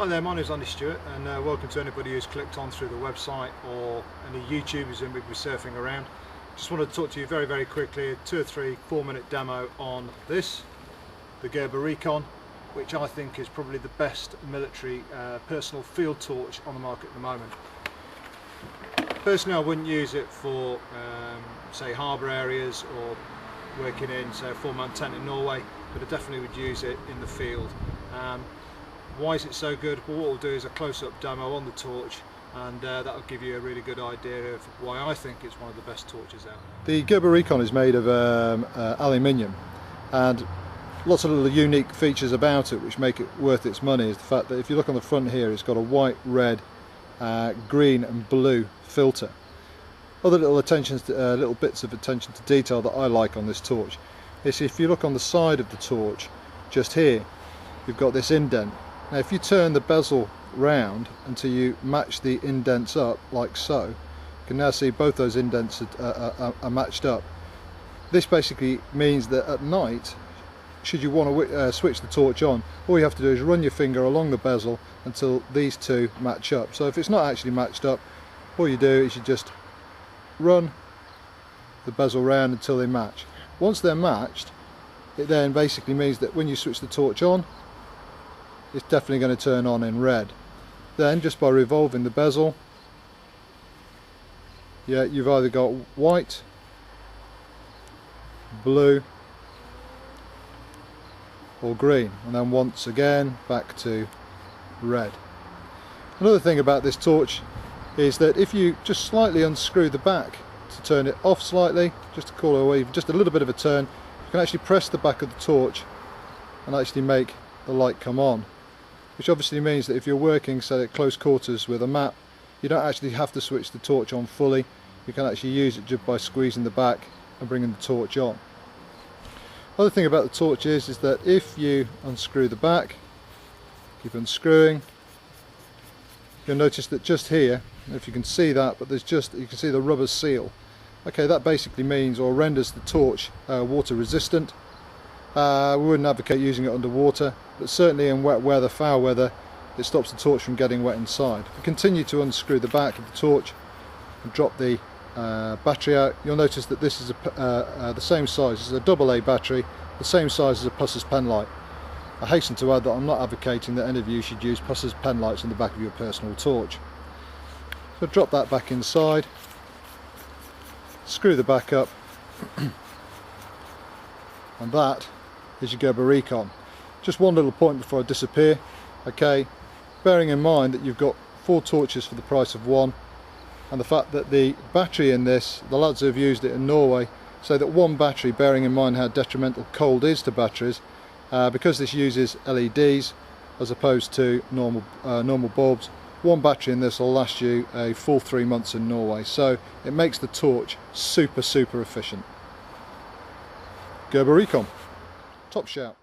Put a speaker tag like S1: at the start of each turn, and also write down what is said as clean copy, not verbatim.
S1: Hi there, my name is Andy Stewart and welcome to anybody who's clicked on through the website or any YouTubers who may be surfing around. Just wanted to talk to you very quickly, a 2 or 3 4-minute demo on this, the Gerber Recon, which I think is probably the best military personal field torch on the market at the moment. Personally, I wouldn't use it for say harbour areas or working in say a 4-man tent in Norway, but I definitely would use it in the field. Why is it so good? Well, what we'll do is a close-up demo on the torch, and that'll give you a really good idea of why I think it's one of the best torches out there.
S2: The Gerber Recon is made of aluminium, and lots of little unique features about it which make it worth its money is the fact that if you look on the front here, it's got a white, red, green and blue filter. Other little bits of attention to detail that I like on this torch is if you look on the side of the torch, just here, you've got this indent. Now if you turn the bezel round until you match the indents up like so, you can now see both those indents are matched up. This basically means that at night, should you want to switch the torch on, all you have to do is run your finger along the bezel until these two match up. So if it's not actually matched up, all you do is you just run the bezel round until they match. Once they're matched, it then basically means that when you switch the torch on, it's definitely going to turn on in red. Then just by revolving the bezel, you've either got white, blue or green, and then once again back to red. Another thing about this torch is that if you just slightly unscrew the back to turn it off slightly, just to call it away, just a little bit of a turn, you can actually press the back of the torch and actually make the light come on, which obviously means that if you're working say at close quarters with a map, you don't actually have to switch the torch on fully. You can actually use it just by squeezing the back and bringing the torch on. Other thing about the torch is that if you unscrew the back, keep unscrewing, you'll notice that just here, if you can see that, but there's just, you can see the rubber seal. Okay, that basically means or renders the torch water resistant. We wouldn't advocate using it underwater, but certainly in wet weather, foul weather, it stops the torch from getting wet inside. If you continue to unscrew the back of the torch and drop the battery out, you'll notice that this is the same size. This is a AA battery, the same size as a Pusser's pen light. I hasten to add that I'm not advocating that any of you should use Pusser's pen lights in the back of your personal torch. So drop that back inside, screw the back up, and that is your Gerber Recon. Just one little point before I disappear. Okay, bearing in mind that you've got 4 torches for the price of 1, and the fact that the battery in this, the lads who have used it in Norway say that 1 battery, bearing in mind how detrimental cold is to batteries, because this uses LEDs as opposed to normal bulbs, 1 battery in this will last you a full 3 months in Norway, so it makes the torch super efficient. Gerber Recon, top shout.